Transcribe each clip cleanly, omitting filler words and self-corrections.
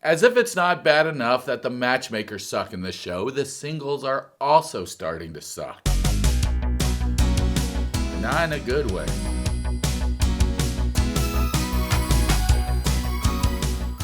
As if it's not bad enough that the matchmakers suck in this show, the singles are also starting to suck. Not in a good way.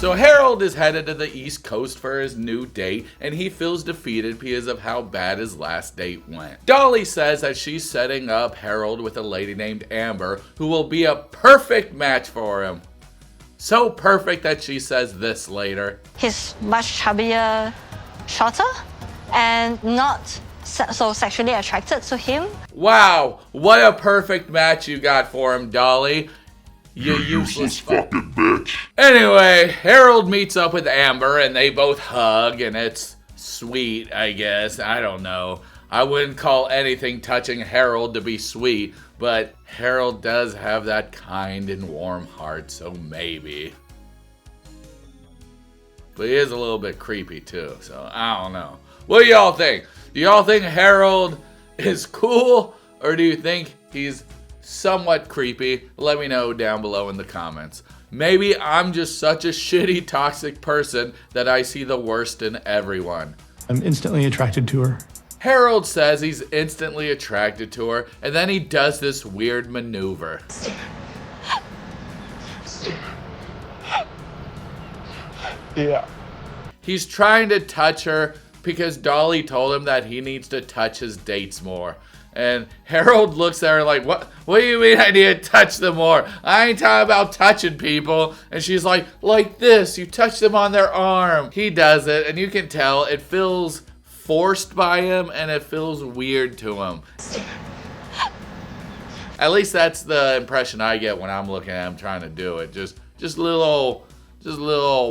So Harold is headed to the East Coast for his new date, and he feels defeated because of how bad his last date went. Dolly says that she's setting up Harold with a lady named Amber, who will be a perfect match for him. So perfect that she says this later. He's much chubbier, shorter, and not so sexually attracted to him. Wow, what a perfect match you got for him, Dolly. You useless fucking bitch. Anyway, Harold meets up with Amber and they both hug and it's sweet, I guess. I don't know. I wouldn't call anything touching Harold to be sweet, but Harold does have that kind and warm heart, so maybe. But he is a little bit creepy too, so I don't know. What do y'all think? Do y'all think Harold is cool, or do you think he's somewhat creepy? Let me know down below in the comments. Maybe I'm just such a shitty, toxic person that I see the worst in everyone. I'm instantly attracted to her. Harold says he's instantly attracted to her, and then he does this weird maneuver. Yeah. He's trying to touch her because Dolly told him that he needs to touch his dates more. And Harold looks at her like, what do you mean I need to touch them more? I ain't talking about touching people. And she's like this, you touch them on their arm. He does it, and you can tell it feels forced by him, and it feels weird to him. At least that's the impression I get when I'm looking at him trying to do it. Just a little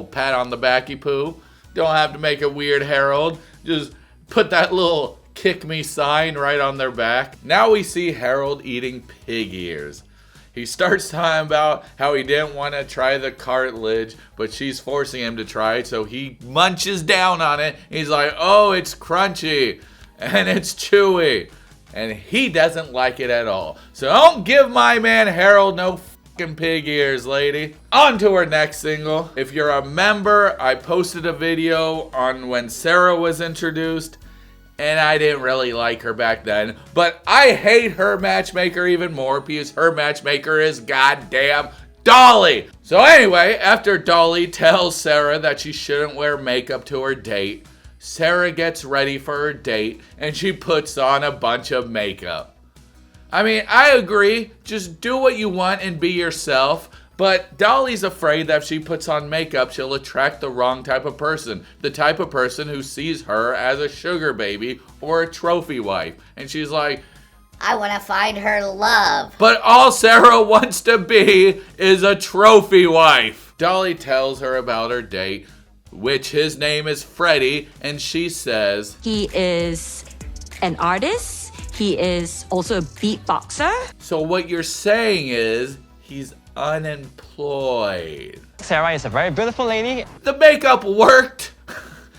pat on the backy poo. Don't have to make it weird, Harold. Just put that little kick me sign right on their back. Now we see Harold eating pig ears. He starts talking about how he didn't want to try the cartilage, but she's forcing him to try it, so he munches down on it. He's like, oh, it's crunchy and it's chewy, and he doesn't like it at all. So don't give my man Harold no fucking pig ears, lady. On to our next single. If you're a member, I posted a video on when Sarah was introduced, and I didn't really like her back then. But I hate her matchmaker even more because her matchmaker is goddamn Dolly. So anyway, after Dolly tells Sarah that she shouldn't wear makeup to her date, Sarah gets ready for her date and she puts on a bunch of makeup. I mean, I agree. Just do what you want and be yourself. But Dolly's afraid that if she puts on makeup, she'll attract the wrong type of person. The type of person who sees her as a sugar baby or a trophy wife. And she's like, I want to find her love. but all Sarah wants to be is a trophy wife. Dolly tells her about her date, which his name is Freddy, and she says, He is an artist. He is also a beatboxer. so what you're saying is he's unemployed. Sarah is a very beautiful lady. The makeup worked.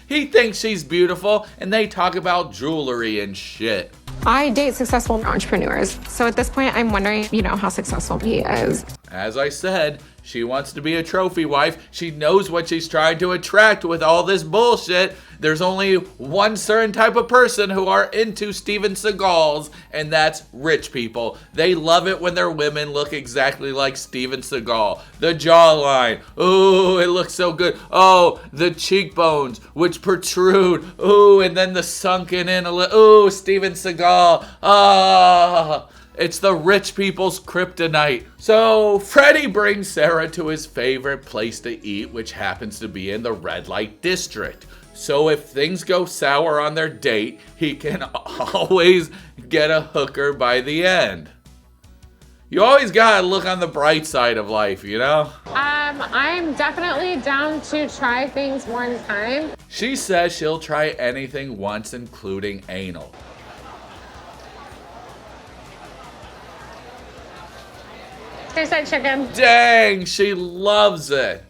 He thinks she's beautiful, and they talk about jewelry and shit. I date successful entrepreneurs. So at this point, I'm wondering, how successful he is. As I said, she wants to be a trophy wife. She knows what she's trying to attract with all this bullshit. There's only one certain type of person who are into Steven Seagals, and that's rich people. They love it when their women look exactly like Steven Seagal. The jawline, ooh, it looks so good. Oh, the cheekbones, which protrude. Ooh, and then the sunken in a little. Ooh, Steven Seagal. Ah. It's the rich people's kryptonite. So Freddy brings Sarah to his favorite place to eat, which happens to be in the red light district. So if things go sour on their date, he can always get a hooker by the end. You always gotta look on the bright side of life, you know? I'm definitely down to try things one time. She says she'll try anything once, including anal. Tastes like chicken. Dang, she loves it.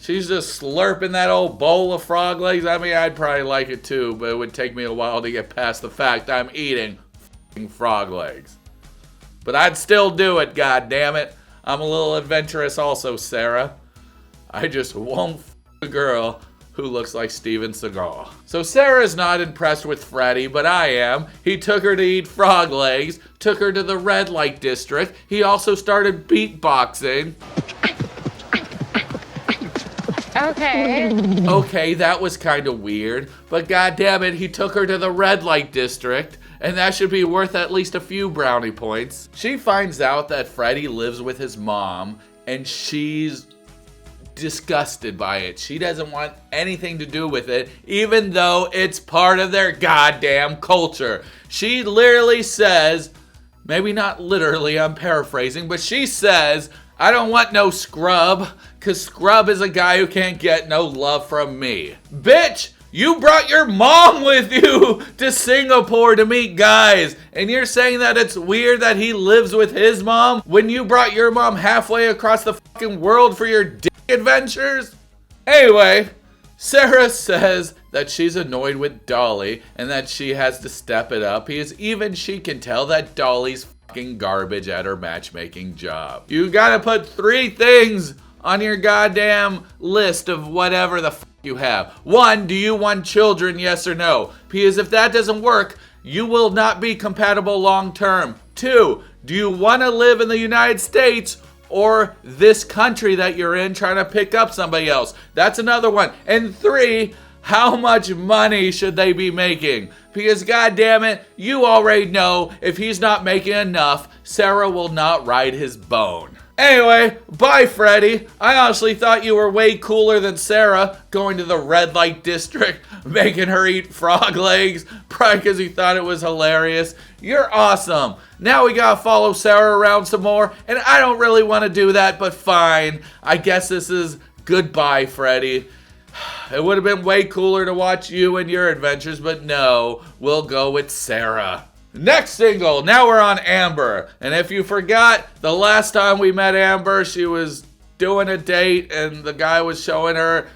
She's just slurping that old bowl of frog legs. I mean, I'd probably like it too, but it would take me a while to get past the fact I'm eating f***ing frog legs. But I'd still do it, god damn it. I'm a little adventurous also, Sarah. I just won't f*** a girl who looks like Steven Seagal. So Sarah's not impressed with Freddy, but I am. He took her to eat frog legs, took her to the red light district. He also started beatboxing. Okay. Okay, that was kind of weird, but goddammit, he took her to the red light district, and that should be worth at least a few brownie points. She finds out that Freddy lives with his mom, and she's disgusted by it. She doesn't want anything to do with it, even though it's part of their goddamn culture. She literally says, maybe not literally, I'm paraphrasing, but she says, I don't want no scrub, cause scrub is a guy who can't get no love from me. Bitch, you brought your mom with you to Singapore to meet guys, and you're saying that it's weird that he lives with his mom when you brought your mom halfway across the fucking world for your dick adventures? Anyway, Sarah says that she's annoyed with Dolly and that she has to step it up because even she can tell that Dolly's fucking garbage at her matchmaking job. You gotta put 3 things on your goddamn list of whatever the fuck you have. 1, do you want children, yes or no? Because if that doesn't work, you will not be compatible long term. 2, do you want to live in the United States or this country that you're in trying to pick up somebody else? That's another one. And 3, how much money should they be making? Because goddammit, you already know if he's not making enough, Sarah will not ride his bone. Anyway, bye Freddy. I honestly thought you were way cooler than Sarah, going to the red light district, making her eat frog legs, probably because he thought it was hilarious. You're awesome. Now we gotta follow Sarah around some more, and I don't really want to do that, but fine. I guess this is goodbye, Freddy. It would have been way cooler to watch you and your adventures, but no, we'll go with Sarah. Next single, now we're on Amber. And if you forgot, the last time we met Amber, she was doing a date and the guy was showing her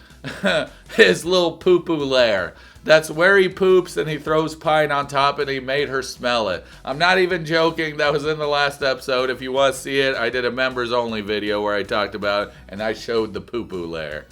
his little poo-poo lair. That's where he poops and he throws pine on top and he made her smell it. I'm not even joking, that was in the last episode. If you want to see it, I did a members only video where I talked about it and I showed the poo-poo lair.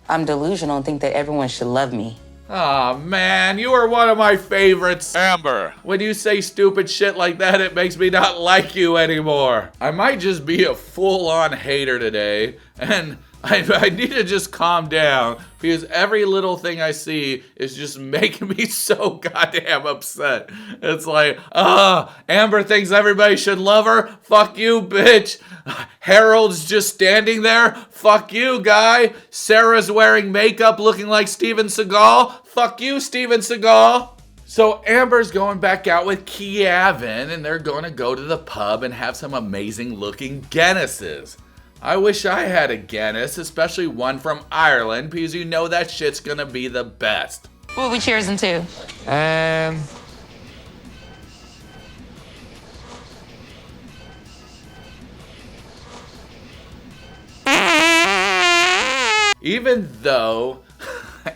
I'm delusional and think that everyone should love me. Aw, man, you are one of my favorites. Amber. When you say stupid shit like that, it makes me not like you anymore. I might just be a full-on hater today, and I need to just calm down, because every little thing I see is just making me so goddamn upset. It's like, Amber thinks everybody should love her? Fuck you, bitch. Harold's just standing there? Fuck you, guy. Sarah's wearing makeup looking like Steven Seagal? Fuck you, Steven Seagal. So Amber's going back out with Kevin, and they're going to go to the pub and have some amazing looking Guinnesses. I wish I had a Guinness, especially one from Ireland, because you know that shit's gonna be the best. What are we cheersing to? Even though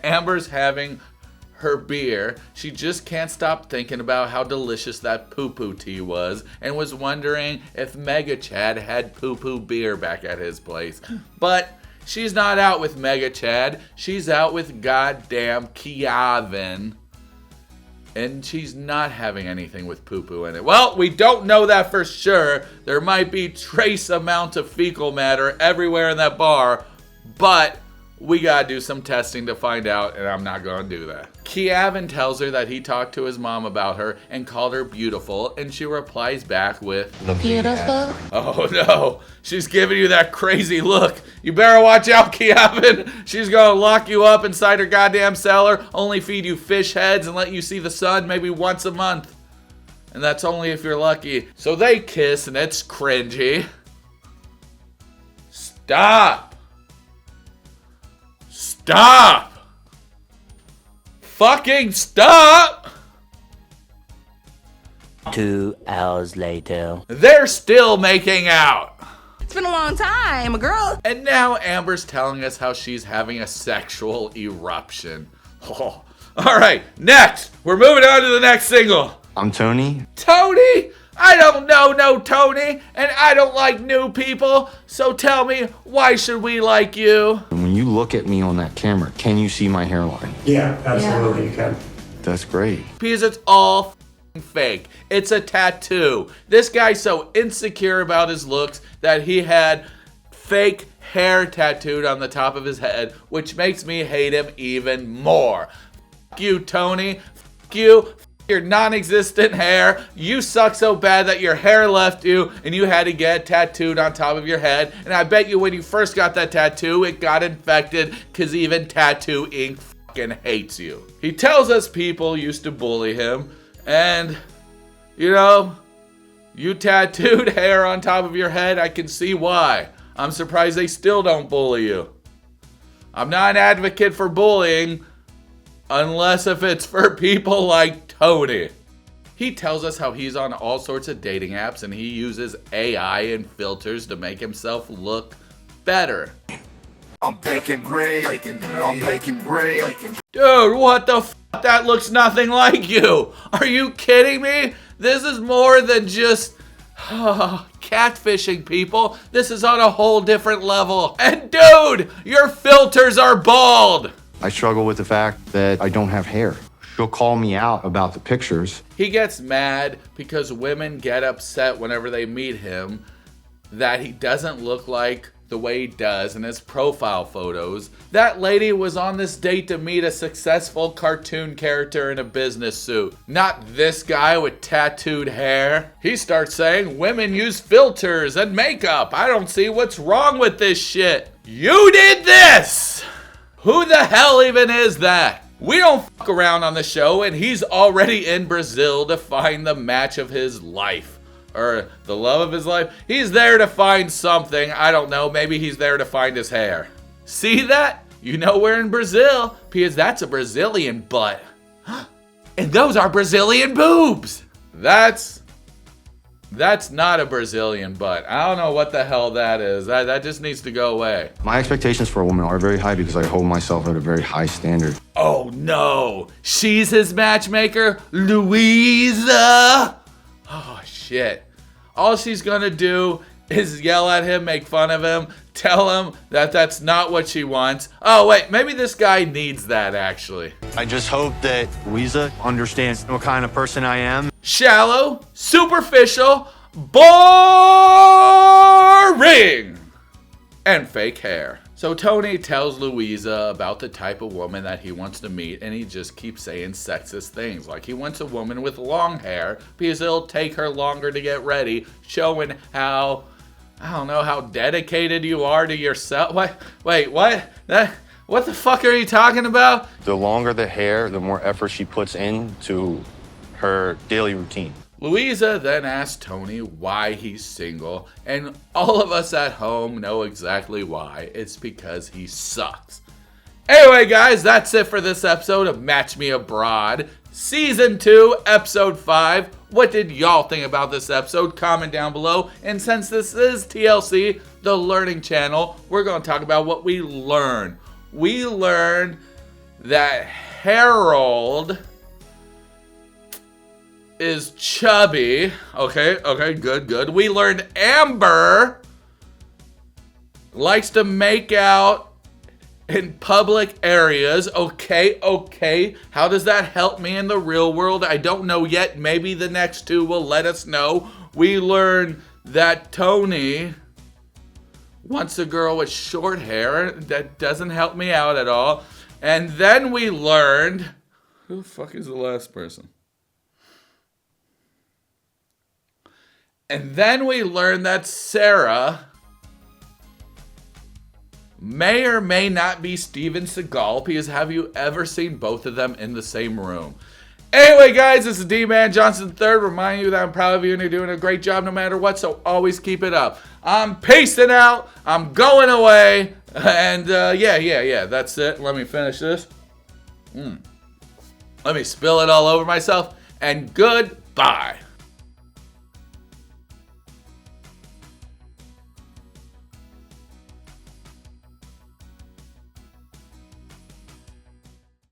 Amber's having her beer, she just can't stop thinking about how delicious that poo-poo tea was and was wondering if Mega Chad had poo-poo beer back at his place. But she's not out with Mega Chad, she's out with goddamn Kevin. And she's not having anything with poo-poo in it. Well, we don't know that for sure. There might be trace amount of fecal matter everywhere in that bar, but we gotta do some testing to find out, and I'm not gonna do that. Kevin tells her that he talked to his mom about her and called her beautiful, and she replies back with, Beautiful. oh no, she's giving you that crazy look. You better watch out, Kevin. She's gonna lock you up inside her goddamn cellar, only feed you fish heads and let you see the sun maybe once a month. And that's only if you're lucky. So they kiss, and it's cringy. Stop. Stop! Fucking stop! 2 hours later. They're still making out. It's been a long time, a girl. And now Amber's telling us how she's having a sexual eruption. Oh. Alright, next! We're moving on to the next single. I'm Tony. Tony? I don't know no Tony, and I don't like new people, so tell me, why should we like you? When When you look at me on that camera, can you see my hairline? Yeah, absolutely, you can. That's great. Because it's all fake. It's a tattoo. This guy's so insecure about his looks that he had fake hair tattooed on the top of his head, which makes me hate him even more. F you, Tony. F you. F your non-existent hair. You suck so bad that your hair left you and you had to get tattooed on top of your head. And I bet you when you first got that tattoo, it got infected because even tattoo ink fucking hates you. He tells us people used to bully him, and you tattooed hair on top of your head, I can see why. I'm surprised they still don't bully you. I'm not an advocate for bullying unless if it's for people like Tony. He tells us how he's on all sorts of dating apps and he uses AI and filters to make himself look better. I'm baking great. I'm baking great. Dude, what the f***? That looks nothing like you. Are you kidding me? This is more than just catfishing, people. This is on a whole different level. And dude, your filters are bald. I struggle with the fact that I don't have hair. She'll call me out about the pictures. He gets mad because women get upset whenever they meet him that he doesn't look like the way he does in his profile photos. That lady was on this date to meet a successful cartoon character in a business suit, not this guy with tattooed hair. He starts saying women use filters and makeup. I don't see what's wrong with this shit. You did this! Who the hell even is that? We don't fuck around on the show, and he's already in Brazil to find the match of his life. Or the love of his life. He's there to find something. I don't know. Maybe he's there to find his hair. See that? You know we're in Brazil because that's a Brazilian butt. And those are Brazilian boobs. That's not a Brazilian butt. I don't know what the hell that is. That just needs to go away. My expectations for a woman are very high because I hold myself at a very high standard. Oh no. She's his matchmaker, Luiza. Oh shit. All she's gonna do is yell at him, make fun of him, tell him that that's not what she wants. Oh wait, maybe this guy needs that actually. I just hope that Luiza understands what kind of person I am. Shallow, superficial, boring, and fake hair. So Tony tells Luiza about the type of woman that he wants to meet, and he just keeps saying sexist things. Like he wants a woman with long hair because it'll take her longer to get ready, showing how, I don't know, how dedicated you are to yourself. Wait, what? What the fuck are you talking about? The longer the hair, the more effort she puts into her daily routine. Luiza then asks Tony why he's single, and all of us at home know exactly why. It's because he sucks. Anyway, guys, that's it for this episode of Match Me Abroad, Season 2, Episode 5. What did y'all think about this episode? Comment down below. And since this is TLC, the Learning Channel, we're going to talk about what we learned. We learned that Harold is chubby. Okay, good. We learned Amber likes to make out in public areas. Okay. How does that help me in the real world? I don't know yet. Maybe the next two will let us know. We learned that Tony wants a girl with short hair. That doesn't help me out at all. And then we learned... Who the fuck is the last person? And then we learned that Sarah may or may not be Steven Seagal, because have you ever seen both of them in the same room? Anyway, guys, this is Dee-man Johnson III, reminding you that I'm proud of you and you're doing a great job no matter what, so always keep it up. I'm peacing out, I'm going away, and yeah, that's it. Let me finish this. Let me spill it all over myself, and goodbye.